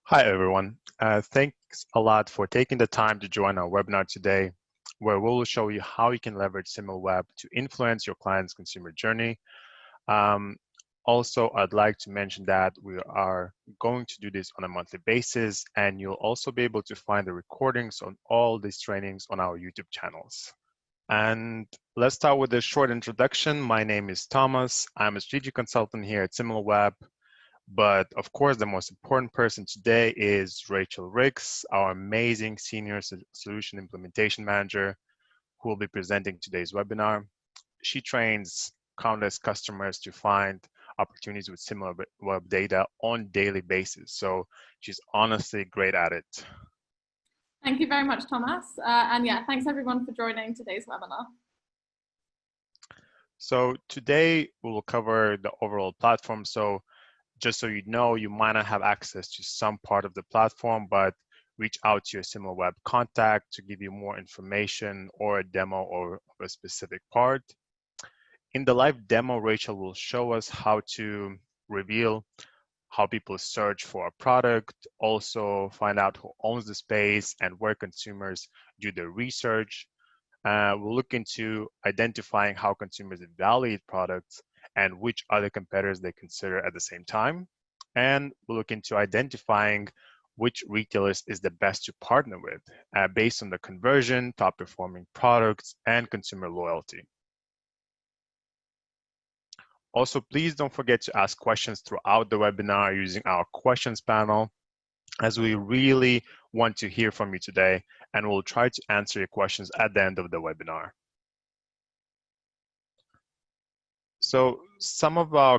Hi, everyone. Thanks a lot for taking the time to join our webinar today, where we will show you how you can leverage Similarweb to influence your client's consumer journey. Um, Also, I'd like to mention that we are going to do this on a monthly basis, and you'll also be able to find the recordings on all these trainings on our YouTube channels. And let's start with a short introduction. My name is Thomas. I'm a strategic consultant here at Similarweb. But of course, the most important person today is Rachel Ricks, our amazing senior solution implementation manager, who will be presenting today's webinar. She trains countless customers to find opportunities with Similarweb data on daily basis. So she's honestly great at it. Thank you very much, Thomas. And yeah, thanks everyone for joining today's webinar. So today we will cover the overall platform. So just so you know, you might not have access to some part of the platform, but reach out to your Similarweb contact to give you more information or a demo or a specific part. In the live demo, Rachel will show us how to reveal how people search for a product, also find out who owns the space and where consumers do their research. We'll look into identifying how consumers evaluate products and which other competitors they consider at the same time. And we'll look into identifying which retailers is the best to partner with based on the conversion, top performing products, and consumer loyalty. Also, please don't forget to ask questions throughout the webinar using our questions panel, as we really want to hear from you today, and we'll try to answer your questions at the end of the webinar. So some of our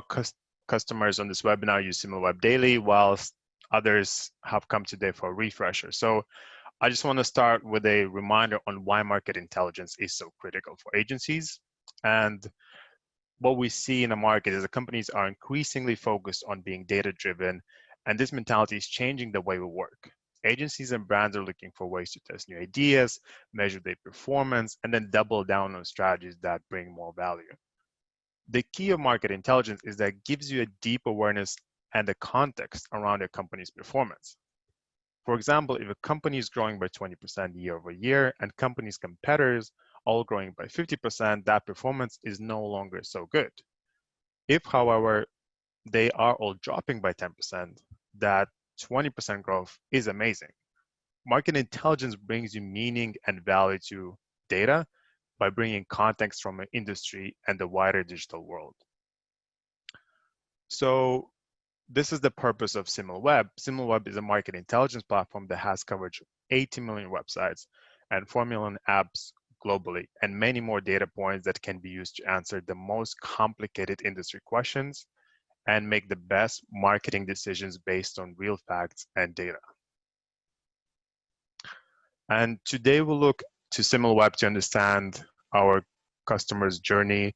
customers on this webinar use Similarweb daily, whilst others have come today for a refresher. So I just want to start with a reminder on why market intelligence is so critical for agencies. And what we see in the market is that companies are increasingly focused on being data-driven, and this mentality is changing the way we work. Agencies and brands are looking for ways to test new ideas, measure their performance, and then double down on strategies that bring more value. The key of market intelligence is that it gives you a deep awareness and the context around your company's performance. For example, if a company is growing by 20% year over year and companies' competitors all growing by 50%, that performance is no longer so good. If, however, they are all dropping by 10%, that 20% growth is amazing. Market intelligence brings you meaning and value to data by bringing context from an industry and the wider digital world. So this is the purpose of Similarweb. Similarweb is a market intelligence platform that has coverage of 80 million websites and 4 million apps globally, and many more data points that can be used to answer the most complicated industry questions and make the best marketing decisions based on real facts and data. And today we'll look to Similarweb to understand our customers' journey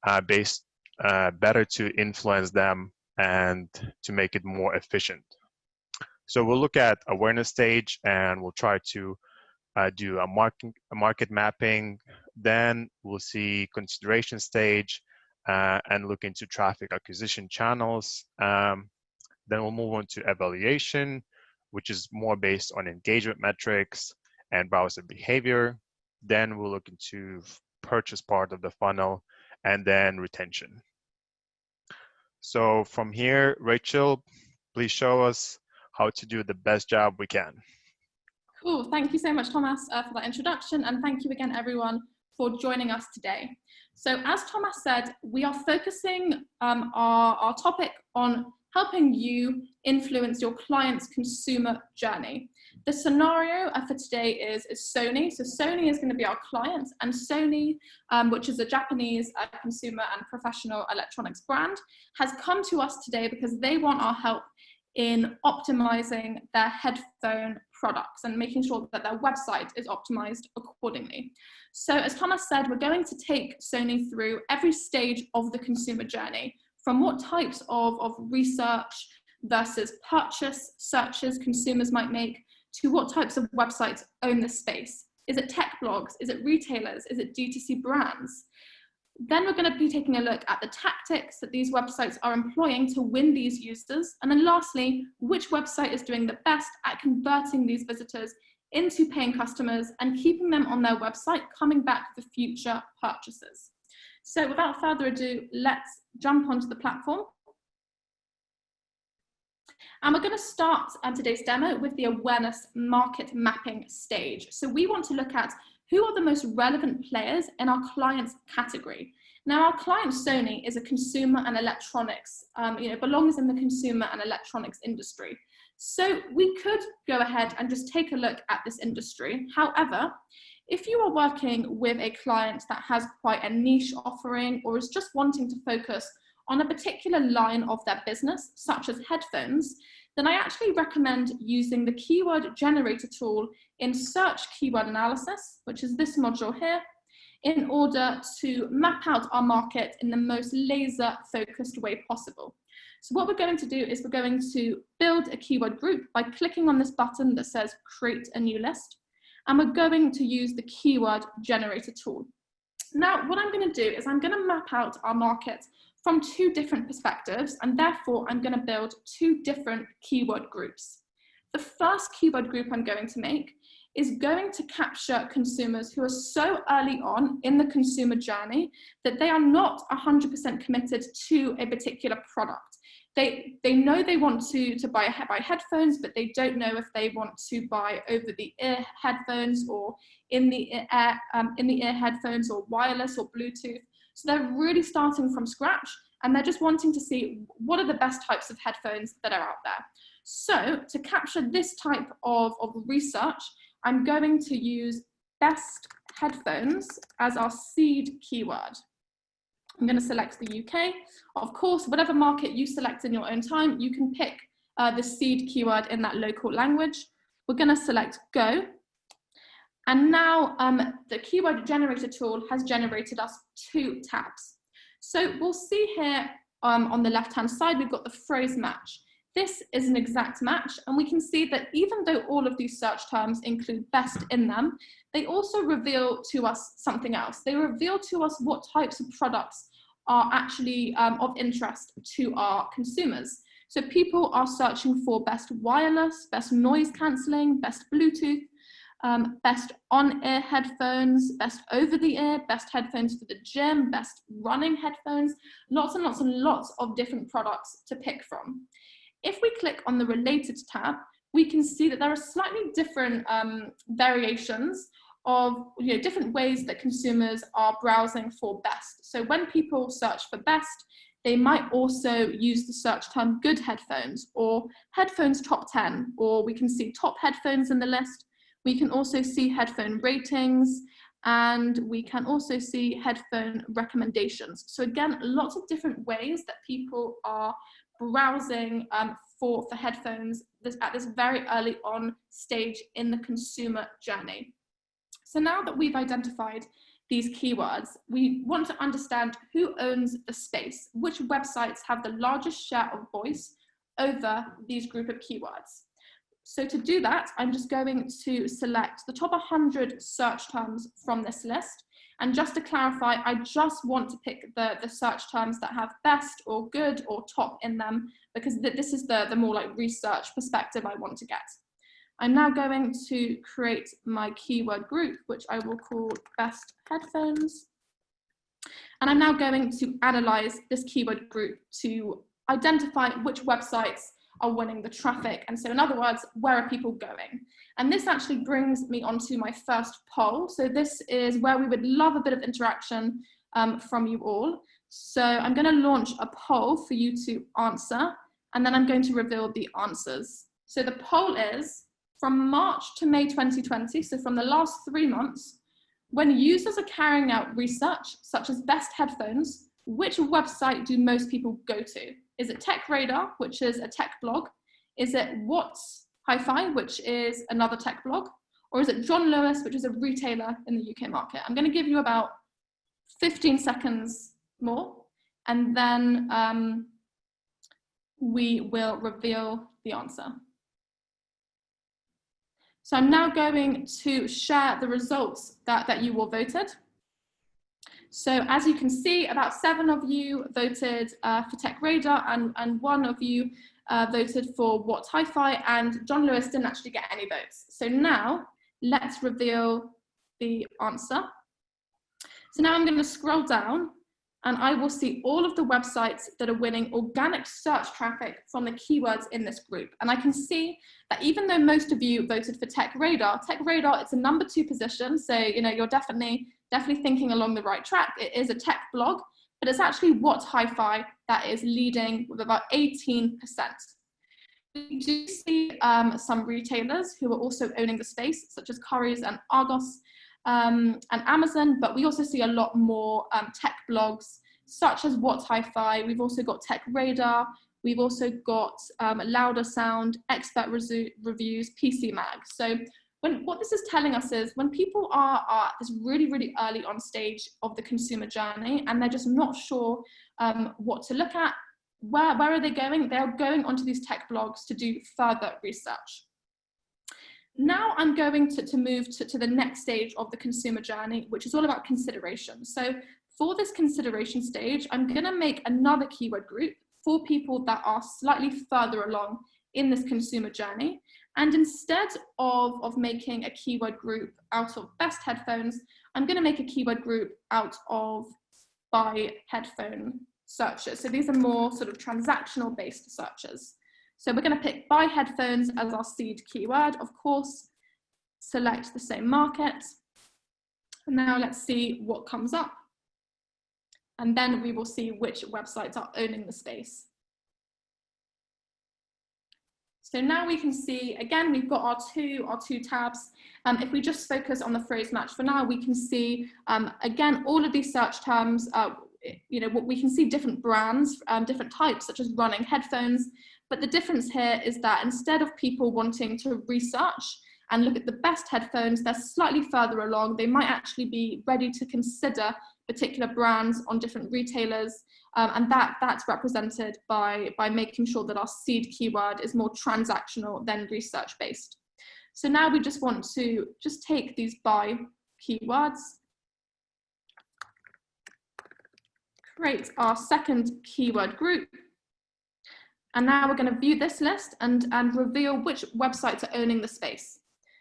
better to influence them and to make it more efficient. So we'll look at awareness stage, and we'll try to do a market mapping. Then we'll see consideration stage and look into traffic acquisition channels. Then we'll move on to evaluation, which is more based on engagement metrics and browser behavior. Then we'll look into purchase part of the funnel, and then retention. So from here, Rachel, please show us how to do the best job we can. Cool, thank you so much, Thomas, for that introduction, and thank you again, everyone, for joining us today. So as Thomas said, we are focusing our topic on helping you influence your client's consumer journey. The scenario for today is Sony. So Sony is going to be our client, and Sony, which is a Japanese consumer and professional electronics brand, has come to us today because they want our help in optimizing their headphone products and making sure that their website is optimized accordingly. So as Thomas said, we're going to take Sony through every stage of the consumer journey, from what types of research versus purchase searches consumers might make, to what types of websites own this space. Is it tech blogs? Is it retailers? Is it D2C brands? Then we're going to be taking a look at the tactics that these websites are employing to win these users. And then lastly, which website is doing the best at converting these visitors into paying customers and keeping them on their website, coming back for future purchases. So without further ado, let's jump onto the platform. And we're going to start today's demo with the awareness market mapping stage. So we want to look at who are the most relevant players in our client's category. Now, our client Sony is a consumer and electronics, belongs in the consumer and electronics industry. So we could go ahead and just take a look at this industry. However, if you are working with a client that has quite a niche offering or is just wanting to focus on a particular line of their business, such as headphones, then I actually recommend using the keyword generator tool in search keyword analysis, which is this module here, in order to map out our market in the most laser focused way possible. So what we're going to do is we're going to build a keyword group by clicking on this button that says create a new list, and we're going to use the keyword generator tool. Now, what I'm going to do is I'm going to map out our market from two different perspectives, and therefore I'm going to build two different keyword groups. The first keyword group I'm going to make is going to capture consumers who are so early on in the consumer journey that they are not 100% committed to a particular product. They know they want to buy headphones, but they don't know if they want to buy over-the-ear headphones or in the ear headphones or wireless or Bluetooth. So they're really starting from scratch, and they're just wanting to see what are the best types of headphones that are out there. So to capture this type of research, I'm going to use best headphones as our seed keyword. I'm going to select the UK. Of course, whatever market you select in your own time, you can pick the seed keyword in that local language. We're going to select go. And now the keyword generator tool has generated us two tabs. So we'll see here on the left-hand side, we've got the phrase match. This is an exact match, and we can see that even though all of these search terms include best in them, they also reveal to us something else. They reveal to us what types of products are actually of interest to our consumers. So people are searching for best wireless, best noise cancelling, best Bluetooth, best on-ear headphones, best over-the-ear, best headphones for the gym, best running headphones, lots and lots and lots of different products to pick from. If we click on the related tab, we can see that there are slightly different variations of different ways that consumers are browsing for best. So when people search for best, they might also use the search term good headphones or headphones top 10, or we can see top headphones in the list. We can also see headphone ratings, and we can also see headphone recommendations. So again, lots of different ways that people are browsing for headphones at this very early on stage in the consumer journey. So now that we've identified these keywords, we want to understand who owns the space, which websites have the largest share of voice over these group of keywords. So to do that, I'm just going to select the top 100 search terms from this list. And just to clarify, I just want to pick the search terms that have best or good or top in them, because this is the more like research perspective I want to get. I'm now going to create my keyword group, which I will call best headphones. And I'm now going to analyze this keyword group to identify which websites are winning the traffic. And so in other words, where are people going? And this actually brings me onto my first poll. So this is where we would love a bit of interaction from you all. So I'm going to launch a poll for you to answer, and then I'm going to reveal the answers. So the poll is, from March to May 2020, so from the last 3 months, when users are carrying out research, such as best headphones, which website do most people go to? Is it TechRadar, which is a tech blog? Is it What's Hi-Fi, which is another tech blog? Or is it John Lewis, which is a retailer in the UK market? I'm going to give you about 15 seconds more, and then we will reveal the answer. So I'm now going to share the results that you all voted. So as you can see, about 7 of you voted for TechRadar, and 1 of you voted for What Hi-Fi, and John Lewis didn't actually get any votes. So now let's reveal the answer. So now I'm going to scroll down, and I will see all of the websites that are winning organic search traffic from the keywords in this group. And I can see that even though most of you voted for TechRadar, it's a number 2 position. So, you know, you're definitely thinking along the right track. It is a tech blog, but it's actually What Hi-Fi that is leading with about 18%. We do see some retailers who are also owning the space, such as Currys and Argos, and Amazon, but we also see a lot more tech blogs such as What Hi-Fi. We've also got TechRadar. We've also got Louder Sound, Expert Reviews, PC Mag. So what this is telling us is when people are at this really, really early on stage of the consumer journey and they're just not sure what to look at, where are they going? They're going onto these tech blogs to do further research. Now I'm going to move to the next stage of the consumer journey, which is all about consideration. So for this consideration stage, I'm going to make another keyword group for people that are slightly further along in this consumer journey. And instead of making a keyword group out of best headphones, I'm going to make a keyword group out of buy headphone searches. So these are more sort of transactional based searches. So we're going to pick buy headphones as our seed keyword, of course, select the same market. And now let's see what comes up. And then we will see which websites are owning the space. So now we can see, again, we've got our two tabs. If we just focus on the phrase match for now, we can see, again, all of these search terms, you know, we can see different brands, different types, such as running headphones. But the difference here is that instead of people wanting to research and look at the best headphones, they're slightly further along. They might actually be ready to consider particular brands on different retailers. And that's represented by making sure that our seed keyword is more transactional than research based. So now we just want to take these buy keywords, create our second keyword group. And now we're going to view this list and reveal which websites are owning the space.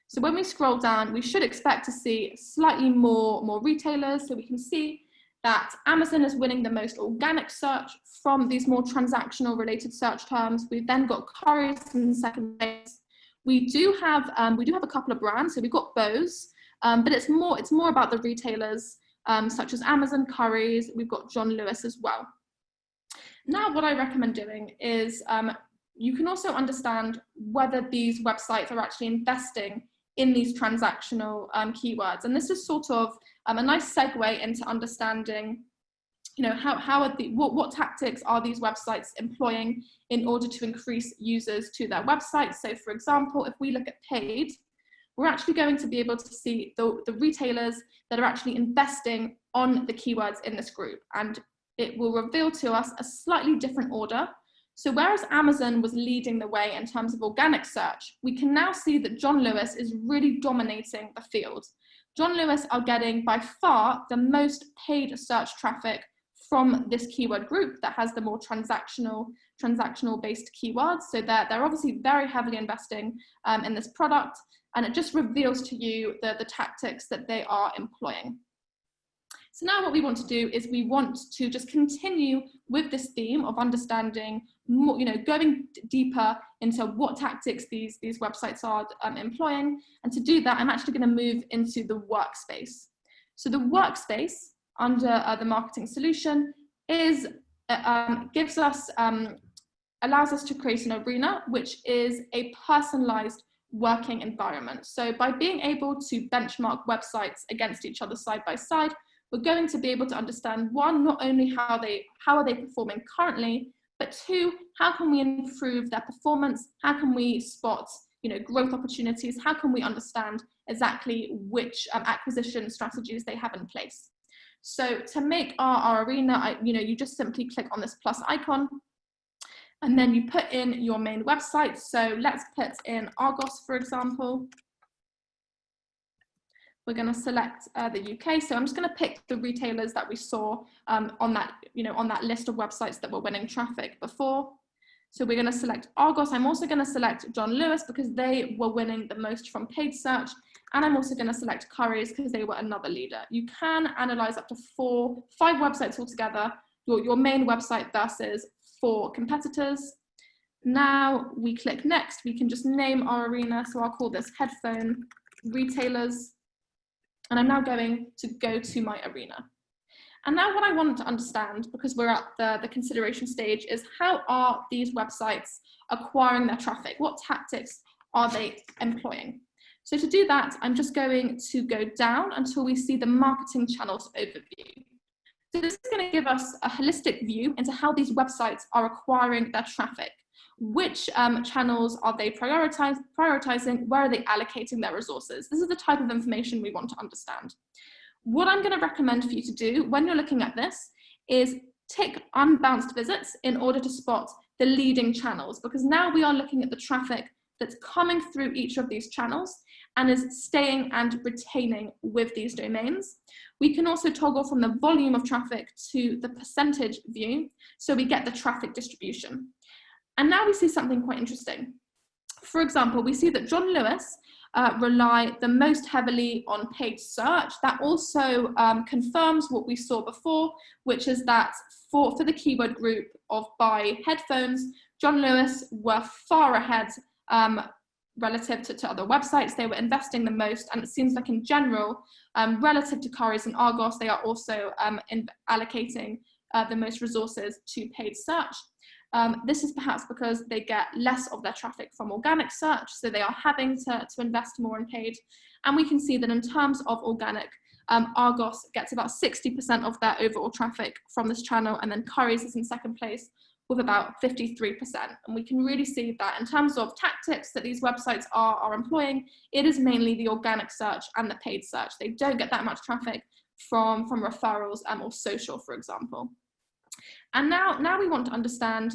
So when we scroll down, we should expect to see slightly more retailers. So we can see that Amazon is winning the most organic search from these more transactional related search terms. We've then got Currys in second place. We do have a couple of brands. So we've got Bose, but it's more about the retailers such as Amazon, Currys. We've got John Lewis as well. Now, what I recommend doing is you can also understand whether these websites are actually investing in these transactional keywords. And this is sort of a nice segue into understanding, you know, what tactics are these websites employing in order to increase users to their website. So for example, if we look at paid, we're actually going to be able to see the retailers that are actually investing on the keywords in this group. And it will reveal to us a slightly different order. So whereas Amazon was leading the way in terms of organic search, we can now see that John Lewis is really dominating the field. John Lewis are getting by far the most paid search traffic from this keyword group that has the more transactional based keywords. So they're obviously very heavily investing in this product, and it just reveals to you the tactics that they are employing. So now what we want to do is we want to just continue with this theme of understanding more, you know, going deeper into what tactics these websites are employing. And to do that, I'm actually going to move into the workspace. So the workspace under the marketing solution is allows us to create an arena, which is a personalized working environment. So by being able to benchmark websites against each other side by side, we're going to be able to understand, one, not only how are they performing currently, but two, how can we improve their performance? How can we spot, you know, growth opportunities? How can we understand exactly which acquisition strategies they have in place? So to make our arena, you just simply click on this plus icon, and then you put in your main website. So let's put in Argos, for example. We're going to select the UK. So I'm just going to pick the retailers that we saw on that, on that list of websites that were winning traffic before. So we're going to select Argos. I'm also going to select John Lewis because they were winning the most from paid search. And I'm also going to select Currys because they were another leader. You can analyze up to 5 websites altogether, your main website versus 4 competitors. Now we click next. We can just name our arena. So I'll call this headphone retailers. And I'm now going to go to my arena. And now what I want to understand, because we're at the consideration stage, is how are these websites acquiring their traffic? What tactics are they employing? So to do that, I'm just going to go down until we see the marketing channels overview. So this is going to give us a holistic view into how these websites are acquiring their traffic. Which channels are they prioritizing? Where are they allocating their resources? This is the type of information we want to understand. What I'm going to recommend for you to do when you're looking at this is tick unbounced visits in order to spot the leading channels, because now we are looking at the traffic that's coming through each of these channels and is staying and retaining with these domains. We can also toggle from the volume of traffic to the percentage view, so we get the traffic distribution. And now we see something quite interesting. For example, we see that John Lewis rely the most heavily on paid search. That also confirms what we saw before, which is that for the keyword group of buy headphones, John Lewis were far ahead relative to other websites. They were investing the most, and it seems like in general, relative to Currys and Argos, they are also allocating the most resources to paid search. This is perhaps because they get less of their traffic from organic search, so they are having to invest more in paid. And we can see that in terms of organic, Argos gets about 60% of their overall traffic from this channel, and then Currys is in second place with about 53%. And we can really see that in terms of tactics that these websites are employing, it is mainly the organic search and the paid search. They don't get that much traffic from referrals or social, for example. And now we want to understand,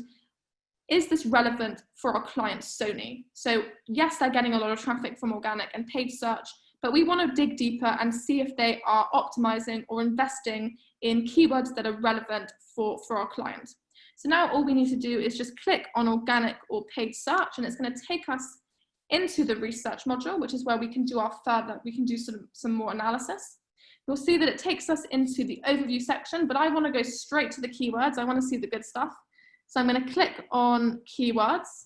is this relevant for our client Sony? So yes, they're getting a lot of traffic from organic and paid search, but we want to dig deeper and see if they are optimizing or investing in keywords that are relevant for our client. So now all we need to do is just click on organic or paid search, and it's going to take us into the research module, which is where we can do some more analysis. You'll see that it takes us into the overview section, but I want to go straight to the keywords. I want to see the good stuff. So I'm going to click on keywords.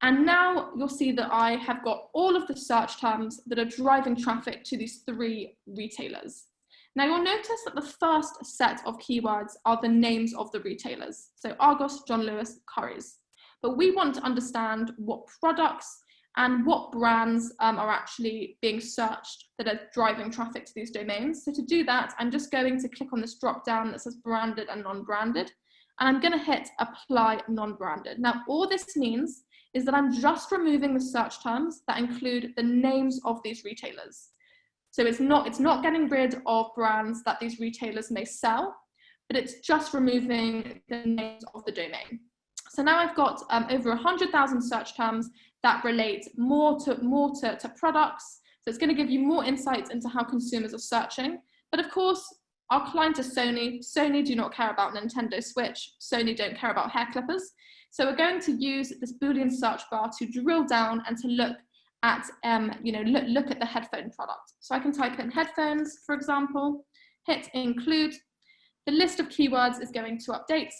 And now you'll see that I have got all of the search terms that are driving traffic to these 3 retailers. Now you'll notice that the first set of keywords are the names of the retailers. So Argos, John Lewis, Currys. But we want to understand what products and what brands are actually being searched that are driving traffic to these domains. So to do that, I'm just going to click on this drop down that says branded and non-branded, and I'm going to hit apply non-branded. Now all this means is that I'm just removing the search terms that include the names of these retailers. So it's not getting rid of brands that these retailers may sell, but it's just removing the names of the domain. So now I've got over 100,000 search terms that relate more to products. So it's going to give you more insights into how consumers are searching. But of course, our client is Sony. Sony do not care about Nintendo Switch. Sony don't care about hair clippers. So we're going to use this Boolean search bar to drill down and to look at, look at the headphone product. So I can type in headphones, for example, hit include. The list of keywords is going to update.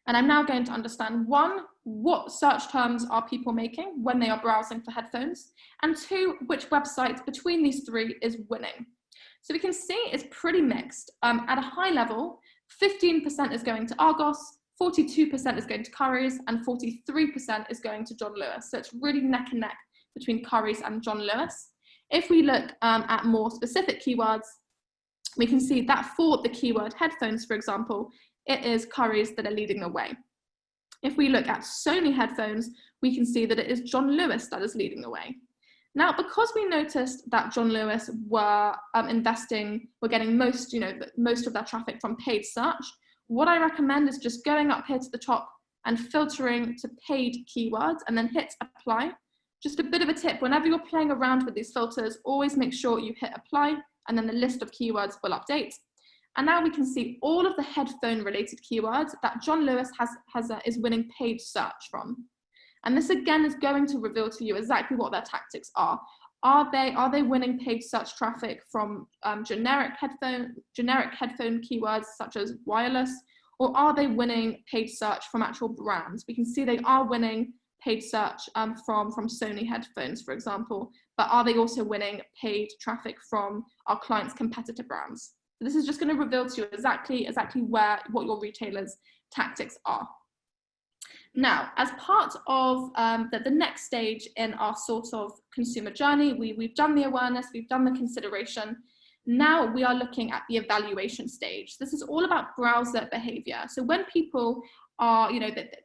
And I'm now going to understand, 1, what search terms are people making when they are browsing for headphones? And 2, which website between these 3 is winning? So we can see it's pretty mixed. At a high level, 15% is going to Argos, 42% is going to Currys, and 43% is going to John Lewis. So it's really neck and neck between Currys and John Lewis. If we look at more specific keywords, we can see that for the keyword headphones, for example, it is Currys that are leading the way. If we look at Sony headphones, we can see that it is John Lewis that is leading the way. Now, because we noticed that John Lewis were getting most of their traffic from paid search, what I recommend is just going up here to the top and filtering to paid keywords and then hit apply. Just a bit of a tip, whenever you're playing around with these filters, always make sure you hit apply, and then the list of keywords will update. And now we can see all of the headphone related keywords that John Lewis is winning paid search from. And this again is going to reveal to you exactly what their tactics are. Are they winning paid search traffic from generic headphone keywords such as wireless, or are they winning paid search from actual brands? We can see they are winning paid search from Sony headphones, for example, but are they also winning paid traffic from our clients' competitor brands? So this is just going to reveal to you exactly what your retailers' tactics are. Now, as part of the next stage in our sort of consumer journey, we've done the awareness, we've done the consideration. Now we are looking at the evaluation stage. This is all about browser behavior. So when people are,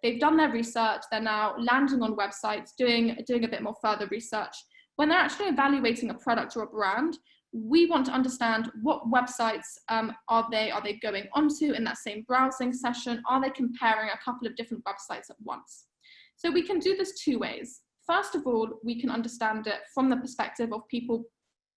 they've done their research, they're now landing on websites, doing a bit more further research. When they're actually evaluating a product or a brand, we want to understand what websites are they going onto in that same browsing session? Are they comparing a couple of different websites at once? So we can do this two ways. First of all, we can understand it from the perspective of people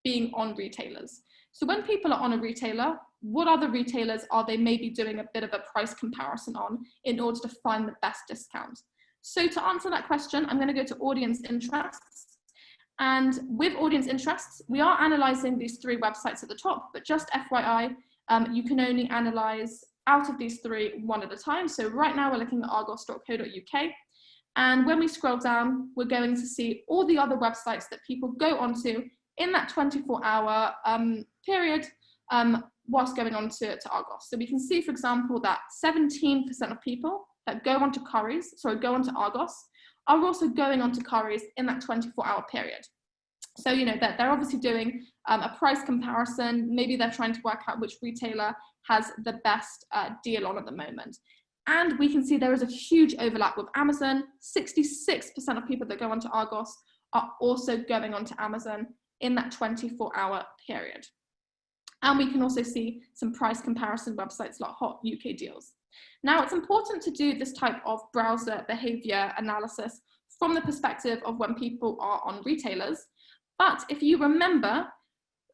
being on retailers. So when people are on a retailer, what other retailers are they maybe doing a bit of a price comparison on in order to find the best discount? So to answer that question, I'm going to go to audience interests. And with audience interests, we are analyzing these three websites at the top, but just FYI, you can only analyze out of these three one at a time. So right now we're looking at argos.co.uk. And when we scroll down, we're going to see all the other websites that people go onto in that 24-hour period whilst going on to Argos. So we can see, for example, that 17% of people that go onto Argos are also going onto Currys in that 24-hour period. So, they're obviously doing a price comparison. Maybe they're trying to work out which retailer has the best deal on at the moment. And we can see there is a huge overlap with Amazon. 66% of people that go onto Argos are also going onto Amazon in that 24-hour period. And we can also see some price comparison websites like Hot UK Deals. Now, it's important to do this type of browser behavior analysis from the perspective of when people are on retailers. But if you remember,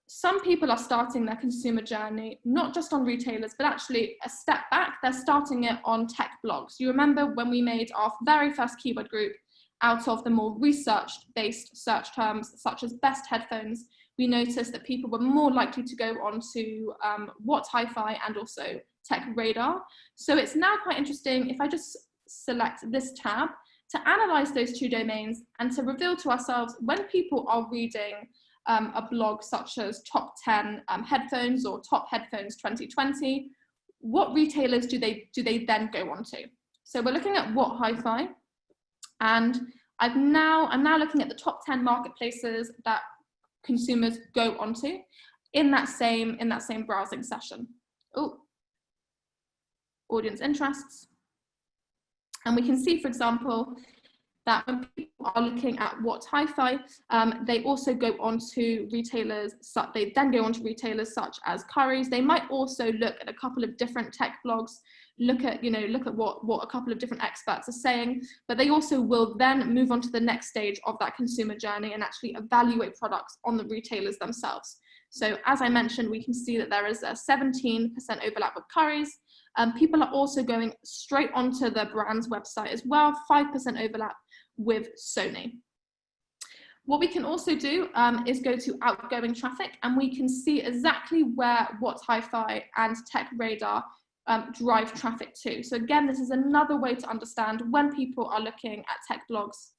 some people are starting their consumer journey, not just on retailers, but actually a step back, they're starting it on tech blogs. You remember when we made our very first keyword group out of the more research-based search terms, such as best headphones, we noticed that people were more likely to go on to What Hi-Fi and also Tech Radar. So it's now quite interesting if I just select this tab to analyze those two domains and to reveal to ourselves when people are reading a blog such as Top 10 Headphones or Top Headphones 2020, what retailers do they then go on to? So we're looking at What Hi-Fi, and I'm now looking at the top 10 marketplaces that consumers go onto in that same browsing session. Oh, audience interests. And we can see, for example, that when people are looking at What Hi-Fi, they also go on to retailers, they then go on to retailers such as Currys. They might also look at a couple of different tech blogs, look at what a couple of different experts are saying, but they also will then move on to the next stage of that consumer journey and actually evaluate products on the retailers themselves. So as I mentioned, we can see that there is a 17% overlap with Currys. People are also going straight onto the brand's website as well, 5% overlap with Sony. What we can also do is go to outgoing traffic, and we can see exactly where What Hi-Fi and Tech Radar drive traffic to. So again, this is another way to understand when people are looking at tech blogs,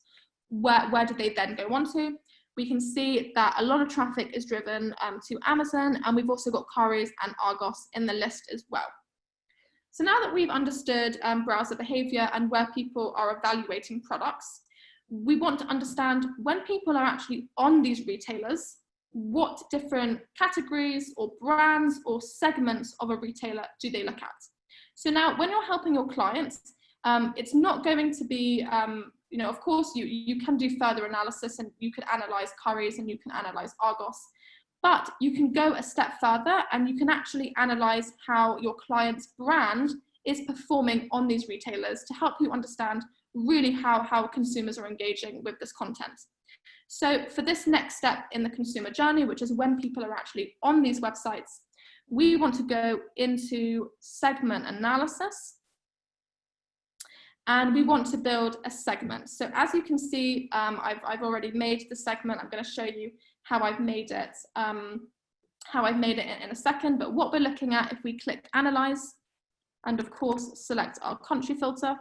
where do they then go on to? We can see that a lot of traffic is driven to Amazon, and we've also got Currys and Argos in the list as well. So now that we've understood browser behavior and where people are evaluating products, we want to understand when people are actually on these retailers, what different categories or brands or segments of a retailer do they look at? So now when you're helping your clients, it's not going to be, of course you can do further analysis and you can analyze Currys and you can analyze Argos, but you can go a step further and you can actually analyze how your client's brand is performing on these retailers to help you understand really how consumers are engaging with this content. So for this next step in the consumer journey, which is when people are actually on these websites, we want to go into segment analysis, and we want to build a segment. So as you can see, I've already made the segment. I'm going to show you how I've made it, in a second. But what we're looking at, if we click Analyze, and of course select our country filter,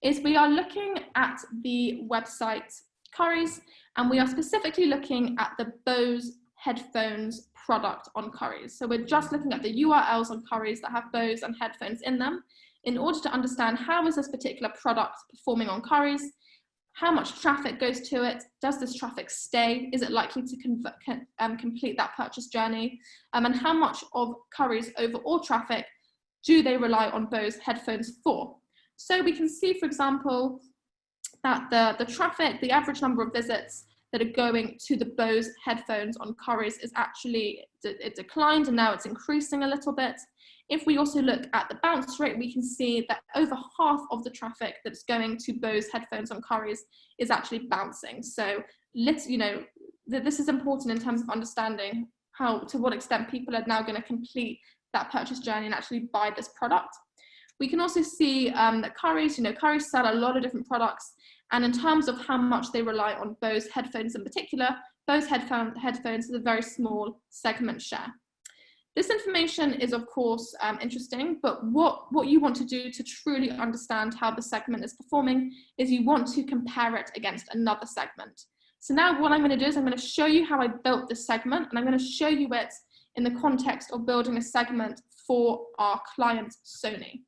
is we are looking at the website Currys, and we are specifically looking at the Bose headphones product on Currys. So we're just looking at the URLs on Currys that have Bose and headphones in them, in order to understand how is this particular product performing on Currys, how much traffic goes to it, does this traffic stay, is it likely to complete that purchase journey, and how much of Currys' overall traffic do they rely on Bose headphones for. So we can see, for example, that the traffic, the average number of visits that are going to the Bose headphones on Currys is actually, it declined and now it's increasing a little bit. If we also look at the bounce rate, we can see that over half of the traffic that's going to Bose headphones on Currys is actually bouncing. So this is important in terms of understanding to what extent people are now going to complete that purchase journey and actually buy this product. We can also see that Currys sell a lot of different products, and in terms of how much they rely on Bose headphones in particular, Bose headphones is a very small segment share. This information is, of course, interesting, but what you want to do to truly understand how the segment is performing is you want to compare it against another segment. So now what I'm going to do is I'm going to show you how I built this segment, and I'm going to show you it in the context of building a segment for our client, Sony.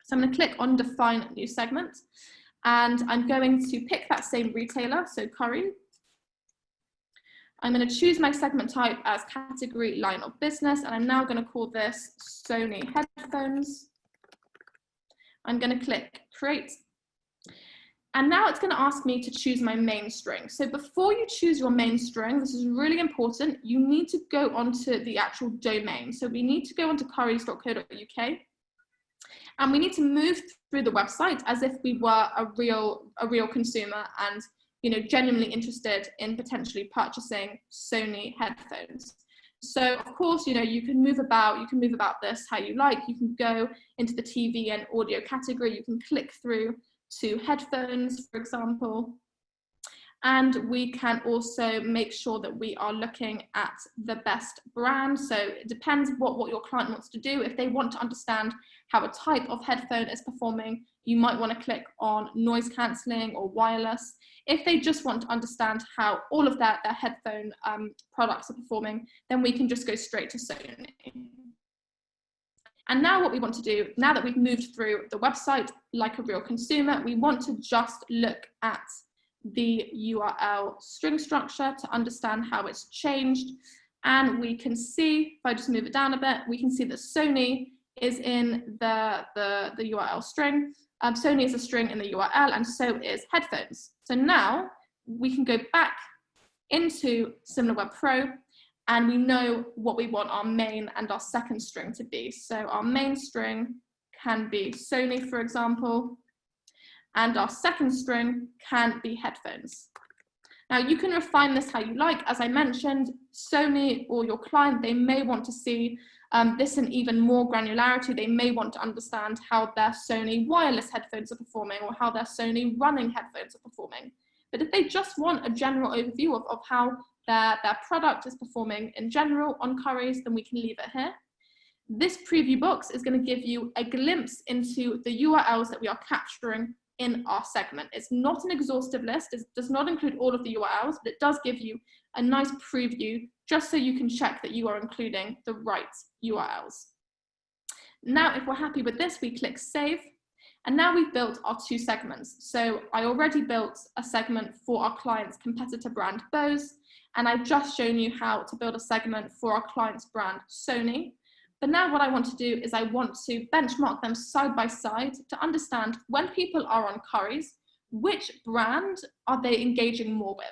So I'm going to click on Define New Segment, and I'm going to pick that same retailer, so Curry. I'm going to choose my segment type as category line of business, and I'm now going to call this Sony headphones. I'm going to click create. And now it's going to ask me to choose my main string. So before you choose your main string, this is really important, you need to go onto the actual domain. So we need to go onto currys.co.uk, and we need to move through the website as if we were a real consumer and genuinely interested in potentially purchasing Sony headphones. So of course, you can move about this how you like. You can go into the TV and audio category. You can click through to headphones, for example. And we can also make sure that we are looking at the best brand. So it depends what your client wants to do. If they want to understand how a type of headphone is performing, you might want to click on noise cancelling or wireless. If they just want to understand how all of their headphone products are performing, then we can just go straight to Sony. And now what we want to do, now that we've moved through the website like a real consumer, we want to just look at the URL string structure to understand how it's changed. And we can see, if I just move it down a bit, we can see that Sony is in the URL string. Sony is a string in the URL, and so is headphones. So now we can go back into SimilarWeb Pro, and we know what we want our main and our second string to be. So our main string can be Sony, for example, and our second string can be headphones. Now you can refine this how you like. As I mentioned, Sony or your client, they may want to see this in even more granularity. They may want to understand how their Sony wireless headphones are performing or how their Sony running headphones are performing. But if they just want a general overview of how their product is performing in general on Currys, then we can leave it here. This preview box is going to give you a glimpse into the URLs that we are capturing in our segment. It's not an exhaustive list, it does not include all of the URLs, but it does give you a nice preview just so you can check that you are including the right URLs. Now, if we're happy with this, we click Save, and now we've built our two segments. So I already built a segment for our client's competitor brand Bose, and I've just shown you how to build a segment for our client's brand Sony. But now what I want to do is I want to benchmark them side by side to understand when people are on Currys, which brand are they engaging more with?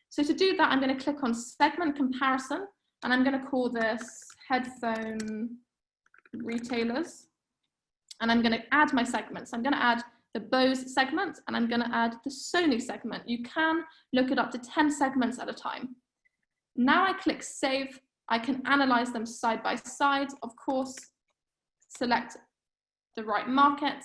So to do that, I'm going to click on Segment Comparison, and I'm going to call this Headphone Retailers. And I'm going to add my segments. I'm going to add the Bose segment, and I'm going to add the Sony segment. You can look at up to 10 segments at a time. Now I click Save. I can analyze them side by side, of course, select the right market.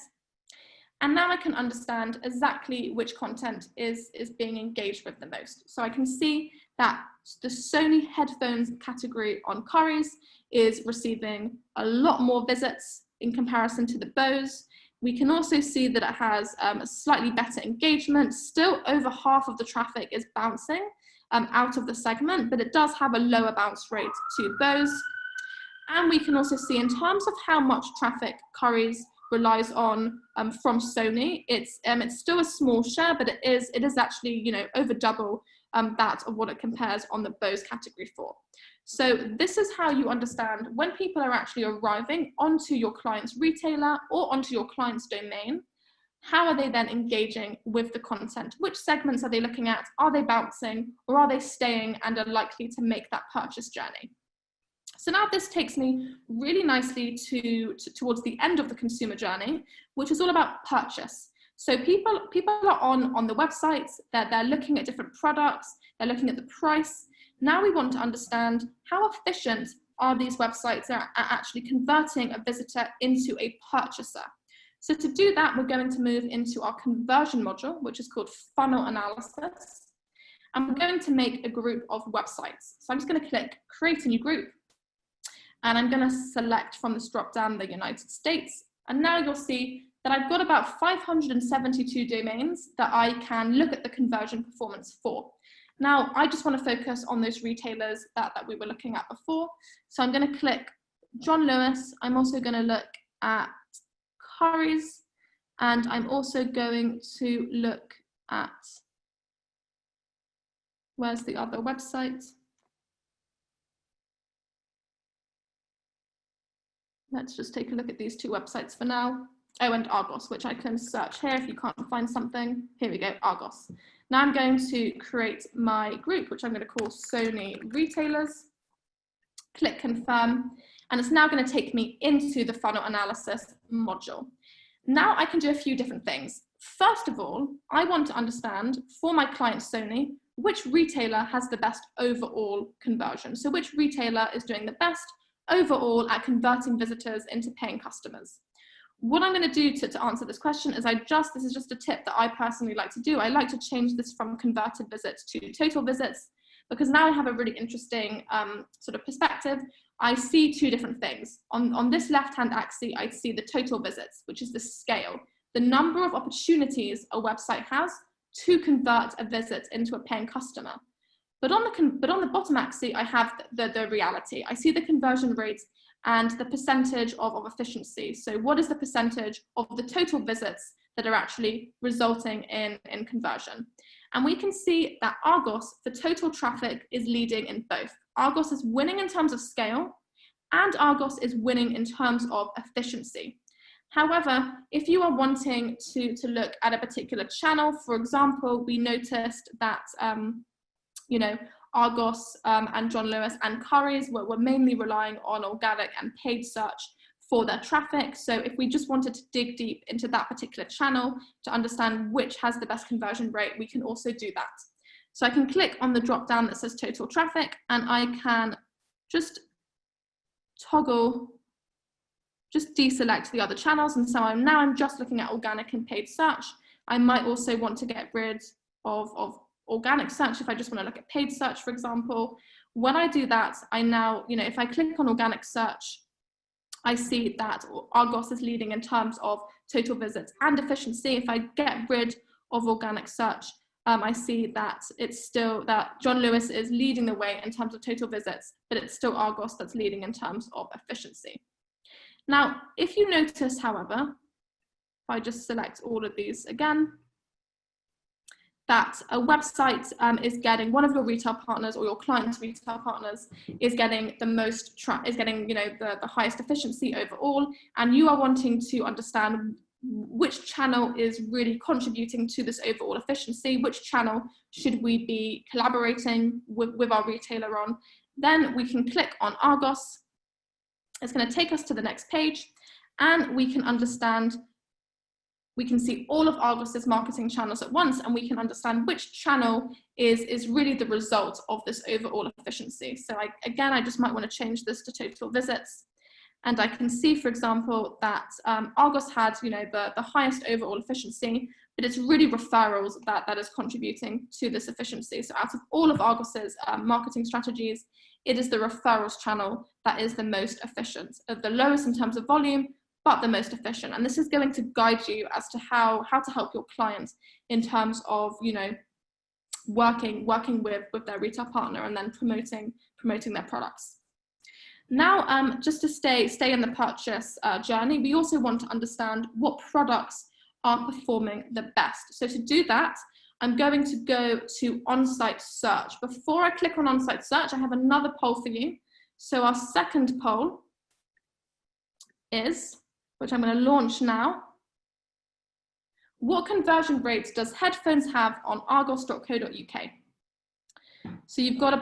And now I can understand exactly which content is being engaged with the most. So I can see that the Sony headphones category on Currys is receiving a lot more visits in comparison to the Bose. We can also see that it has a slightly better engagement. Still over half of the traffic is bouncing out of the segment, but it does have a lower bounce rate to Bose. And we can also see in terms of how much traffic Currys relies on from Sony, it's still a small share, but it is actually, you know, over double that of what it compares on the Bose category for. So this is how you understand when people are actually arriving onto your client's retailer or onto your client's domain, how are they then engaging with the content? Which segments are they looking at? Are they bouncing, or are they staying and are likely to make that purchase journey? So now this takes me really nicely towards the end of the consumer journey, which is all about purchase. So people are on the websites, they're looking at different products, they're looking at the price. Now we want to understand how efficient are these websites at actually converting a visitor into a purchaser. So to do that, we're going to move into our conversion module, which is called funnel analysis. And we're going to make a group of websites. So I'm just going to click create a new group. And I'm going to select from this drop down the United States. And now you'll see that I've got about 572 domains that I can look at the conversion performance for. Now, I just want to focus on those retailers that we were looking at before. So I'm going to click John Lewis. I'm also going to look at Currys. And I'm also going to look at, where's the other website? Let's just take a look at these two websites for now. Oh, and Argos, which I can search here if you can't find something. Here we go, Argos. Now I'm going to create my group, which I'm going to call Sony Retailers. Click confirm, and it's now going to take me into the funnel analysis module. Now I can do a few different things. First of all, I want to understand for my client Sony, which retailer has the best overall conversion. So which retailer is doing the best overall at converting visitors into paying customers. What I'm going to do to answer this question is this is just a tip that I personally like to do. I like to change this from converted visits to total visits, because now I have a really interesting sort of perspective. I see two different things. On this left-hand axis, I see the total visits, which is the scale, the number of opportunities a website has to convert a visit into a paying customer. But on the bottom axis, I have the reality. I see the conversion rates and the percentage of efficiency. So what is the percentage of the total visits that are actually resulting in conversion? And we can see that Argos, the total traffic, is leading in both. Argos is winning in terms of scale, and Argos is winning in terms of efficiency. However, if you are wanting to look at a particular channel, for example, we noticed that you know, Argos and John Lewis and Currys were mainly relying on organic and paid search for their traffic. So if we just wanted to dig deep into that particular channel to understand which has the best conversion rate, we can also do that. So I can click on the drop down that says total traffic, and I can just deselect the other channels. And so I'm just looking at organic and paid search. I might also want to get rid of organic search if I just want to look at paid search, for example. When I do that, I now, you know, if I click on organic search, I see that Argos is leading in terms of total visits and efficiency. If I get rid of organic search, I see that it's still that John Lewis is leading the way in terms of total visits, but it's still Argos that's leading in terms of efficiency. Now, if you notice, however, if I just select all of these again, that a website is getting, one of your retail partners or your client's retail partners is getting the most, you know, the highest efficiency overall, and you are wanting to understand which channel is really contributing to this overall efficiency, which channel should we be collaborating with our retailer on, then we can click on Argos. It's going to take us to the next page, and we can understand we can see all of Argos's marketing channels at once, and we can understand which channel is really the result of this overall efficiency. So again, I just might want to change this to total visits. And I can see, for example, that Argos had, the highest overall efficiency, but it's really referrals that is contributing to this efficiency. So out of all of Argos's marketing strategies, it is the referrals channel that is the most efficient, the lowest in terms of volume, but the most efficient. And this is going to guide you as to how to help your clients in terms of, working with their retail partner and then promoting their products. Now, just to stay in the purchase journey, we also want to understand what products are performing the best. So to do that, I'm going to go to on-site search. Before I click on on-site search, I have another poll for you. So our second poll is, which I'm going to launch now, what conversion rates does headphones have on argos.co.uk? So you've got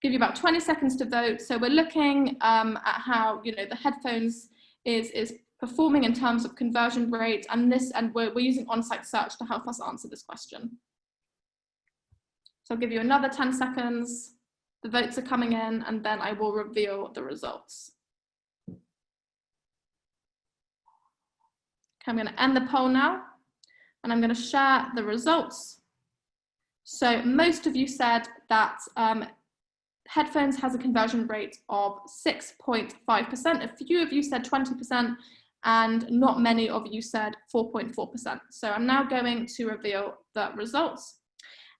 give you about 20 seconds to vote. So we're looking at how the headphones is performing in terms of conversion rate, and we're using on-site search to help us answer this question. So I'll give you another 10 seconds. The votes are coming in, and then I will reveal the results. Okay, I'm going to end the poll now, and I'm going to share the results. So most of you said that headphones has a conversion rate of 6.5%. A few of you said 20%, and not many of you said 4.4%. So I'm now going to reveal the results.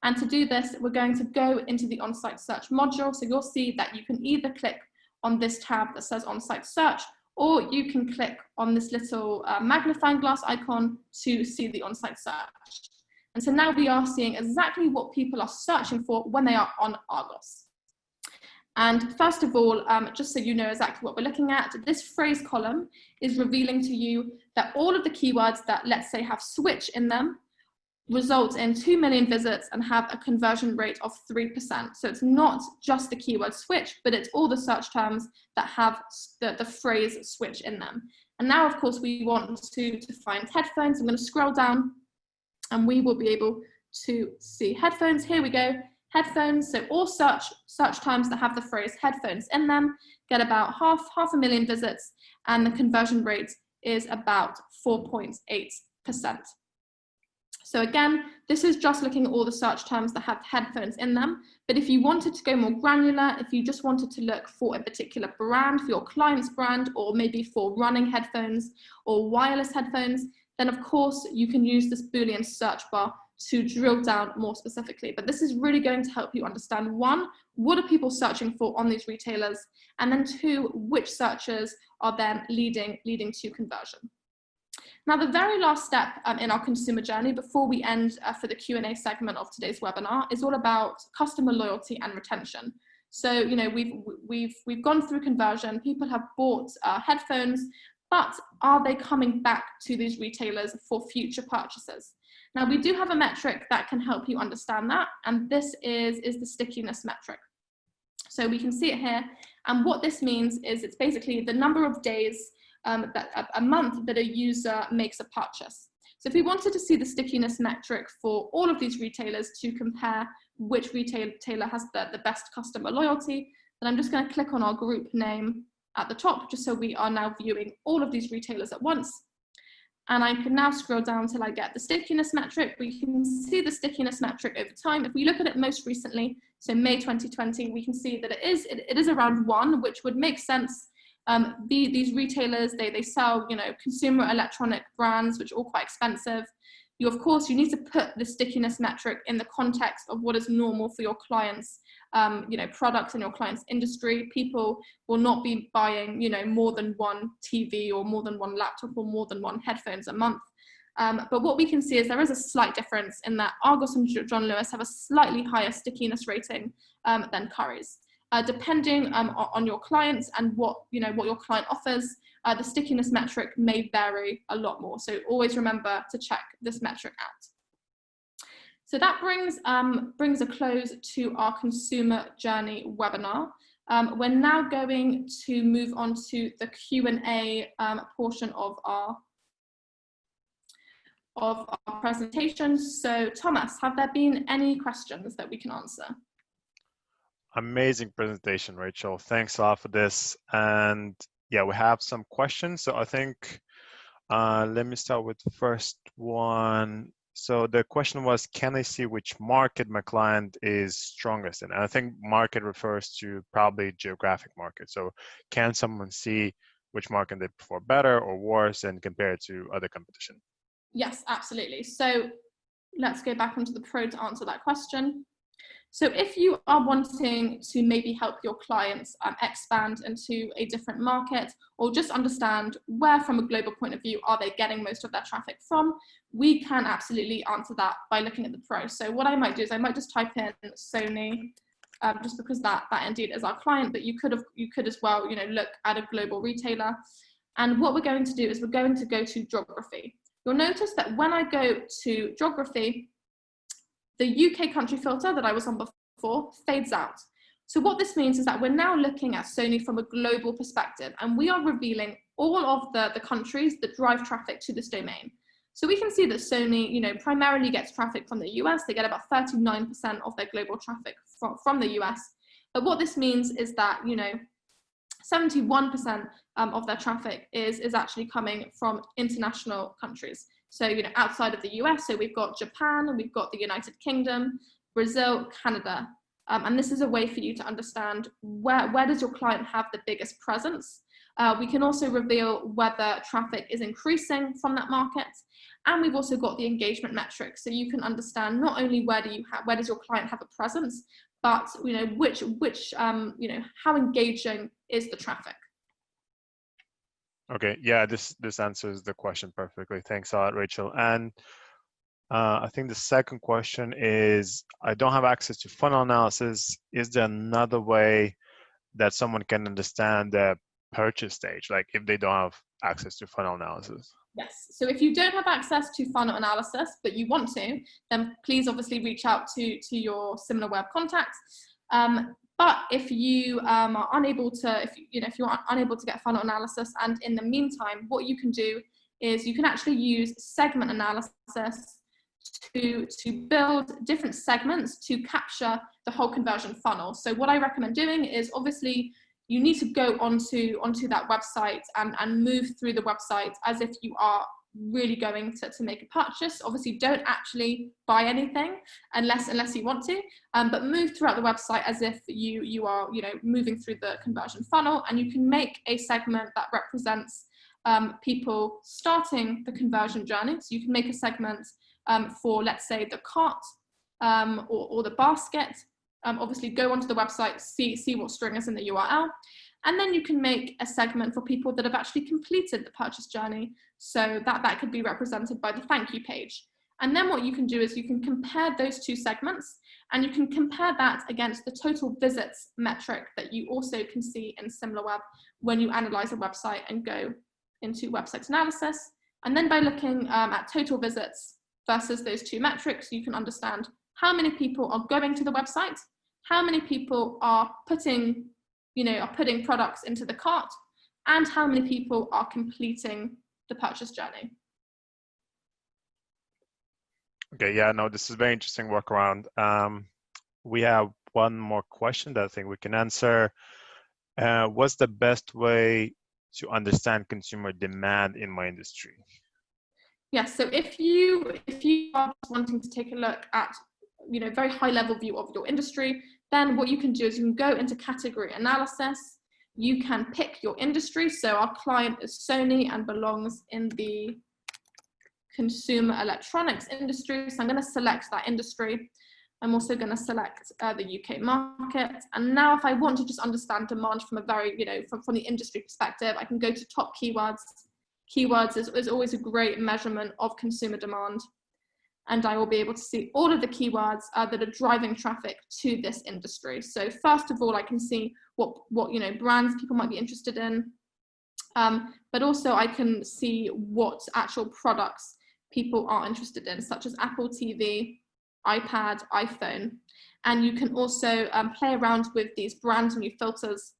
And to do this, we're going to go into the on-site search module. So you'll see that you can either click on this tab that says on-site search, or you can click on this little magnifying glass icon to see the on-site search. And so now we are seeing exactly what people are searching for when they are on Argos. And first of all, just so you know exactly what we're looking at, this phrase column is revealing to you that all of the keywords that, let's say, have switch in them result in 2 million visits and have a conversion rate of 3%. So it's not just the keyword switch, but it's all the search terms that have the phrase switch in them. And now, of course, we want to find headphones. I'm going to scroll down, and we will be able to see headphones. Here we go. Headphones, so all search terms that have the phrase headphones in them get about half a million visits, and the conversion rate is about 4.8%. So again, this is just looking at all the search terms that have headphones in them. But if you wanted to go more granular, if you just wanted to look for a particular brand, for your client's brand, or maybe for running headphones or wireless headphones, then of course you can use this Boolean search bar to drill down more specifically. But this is really going to help you understand, one, what are people searching for on these retailers? And then two, which searches are then leading to conversion. Now, the very last step in our consumer journey before we end for the Q&A segment of today's webinar is all about customer loyalty and retention. So, we've gone through conversion, people have bought headphones, but are they coming back to these retailers for future purchases? Now, we do have a metric that can help you understand that, and this is the stickiness metric. So we can see it here, and what this means is it's basically the number of days a month that a user makes a purchase. So if we wanted to see the stickiness metric for all of these retailers to compare which retailer has the best customer loyalty, then I'm just going to click on our group name at the top, just so we are now viewing all of these retailers at once. And I can now scroll down till I get the stickiness metric. We can see the stickiness metric over time. If we look at it most recently, so May 2020, we can see that it is around 1, which would make sense. These retailers, they sell, consumer electronic brands, which are all quite expensive. Of course, you need to put the stickiness metric in the context of what is normal for your clients, products in your client's industry. People will not be buying, more than one TV or more than one laptop or more than one headphones a month. But what we can see is there is a slight difference in that Argos and John Lewis have a slightly higher stickiness rating than Currys. Depending on your clients and what your client offers, the stickiness metric may vary a lot more. So always remember to check this metric out. So that brings a close to our consumer journey webinar. We're now going to move on to the Q&A portion of our of our presentation. So Thomas, have there been any questions that we can answer? Amazing presentation, Rachel. Thanks a lot for this. And yeah, we have some questions. So I think, let me start with the first one. So the question was, can I see which market my client is strongest in? And I think market refers to probably geographic market. So can someone see which market they perform better or worse and compare it to other competition? Yes, absolutely. So let's go back onto the Pro to answer that question. So if you are wanting to maybe help your clients expand into a different market, or just understand where from a global point of view are they getting most of their traffic from, we can absolutely answer that by looking at the Pro. So what I might do is I might just type in Sony, just because that indeed is our client, but you could as well, look at a global retailer. And what we're going to do is we're going to go to geography. You'll notice that when I go to geography, the UK country filter that I was on before fades out. So what this means is that we're now looking at Sony from a global perspective, and we are revealing all of the countries that drive traffic to this domain. So we can see that Sony, primarily gets traffic from the US. They get about 39% of their global traffic from the US. But what this means is that, 71% of their traffic is actually coming from international countries. So, outside of the US, so we've got Japan, and we've got the United Kingdom, Brazil, Canada. And this is a way for you to understand where does your client have the biggest presence. We can also reveal whether traffic is increasing from that market. And we've also got the engagement metrics. So you can understand not only where does your client have a presence, but, how engaging is the traffic. Okay, yeah, this answers the question perfectly. Thanks a lot, Rachel. And I think the second question is, I don't have access to funnel analysis. Is there another way that someone can understand the purchase stage, like if they don't have access to funnel analysis? Yes, so if you don't have access to funnel analysis, but you want to, then please obviously reach out to your SimilarWeb contacts. But if you are unable to, if you're unable to get funnel analysis, and in the meantime, what you can do is you can actually use segment analysis to build different segments to capture the whole conversion funnel. So what I recommend doing is, obviously, you need to go onto that website and move through the website as if you are really going to make a purchase. Obviously, don't actually buy anything unless you want to, but move throughout the website as if you are moving through the conversion funnel, and you can make a segment that represents people starting the conversion journey. So you can make a segment for, let's say, the cart or the basket. Obviously, go onto the website, see what string is in the URL, and then you can make a segment for people that have actually completed the purchase journey. So that could be represented by the thank you page. And then what you can do is you can compare those two segments, and you can compare that against the total visits metric that you also can see in SimilarWeb when you analyze a website and go into website analysis. And then by looking at total visits versus those two metrics, you can understand how many people are going to the website, how many people are putting products into the cart, and how many people are completing the purchase journey. Okay, yeah, no, this is very interesting workaround. We have one more question that I think we can answer. What's the best way to understand consumer demand in my industry? Yes, so if you are wanting to take a look at very high level view of your industry, then what you can do is you can go into category analysis. You can pick your industry. So our client is Sony and belongs in the consumer electronics industry. So I'm going to select that industry. I'm also going to select the UK market. And now if I want to just understand demand from a very, from the industry perspective, I can go to top keywords. Keywords is always a great measurement of consumer demand. And I will be able to see all of the keywords that are driving traffic to this industry. So first of all, I can see what brands people might be interested in, but also I can see what actual products people are interested in, such as Apple TV, iPad, iPhone. And you can also play around with these brand new filters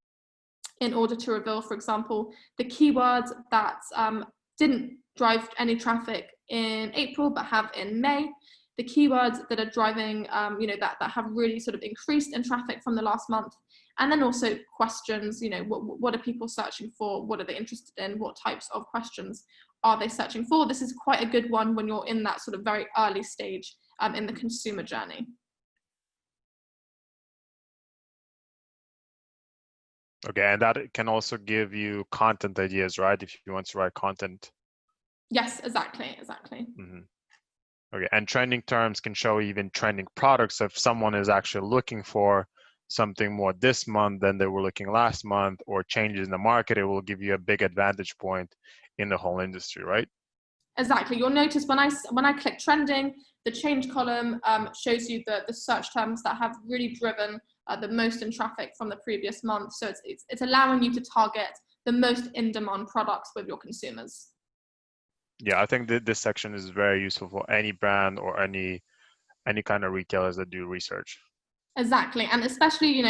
in order to reveal, for example, the keywords that didn't drive any traffic in April but have in May, the keywords that are driving, that have really sort of increased in traffic from the last month, and then also questions, what are people searching for, what are they interested in, what types of questions are they searching for. This is quite a good one when you're in that sort of very early stage in the consumer journey. Okay, and that can also give you content ideas, right? If you want to write content. Yes, exactly. Mm-hmm. Okay, and trending terms can show even trending products. If someone is actually looking for something more this month than they were looking last month, or changes in the market, it will give you a big advantage point in the whole industry, right? Exactly. You'll notice when I click trending, the change column shows you the search terms that have really driven the most in traffic from the previous month. So it's allowing you to target the most in-demand products with your consumers. Yeah, I think that this section is very useful for any brand or any kind of retailers that do research. Exactly, and especially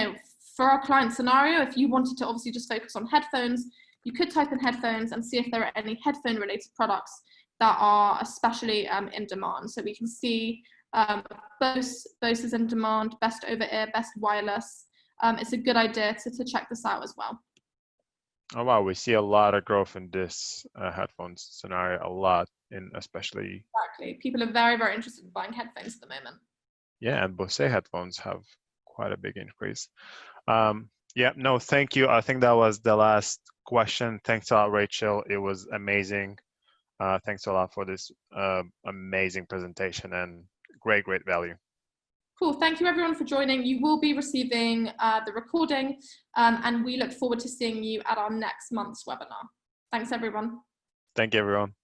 for our client scenario, if you wanted to obviously just focus on headphones, you could type in headphones and see if there are any headphone-related products that are especially in demand. So we can see Bose is in demand, best over-ear, best wireless. It's a good idea to check this out as well. Oh wow, we see a lot of growth in this headphones scenario, a lot, in especially. Exactly, people are very, very interested in buying headphones at the moment. Yeah, and Bose headphones have quite a big increase. Yeah, no, thank you. I think that was the last question. Thanks a lot, Rachel. It was amazing. Thanks a lot for this amazing presentation and great value. Cool. Thank you everyone for joining. You will be receiving the recording and we look forward to seeing you at our next month's webinar. Thanks everyone. Thank you everyone.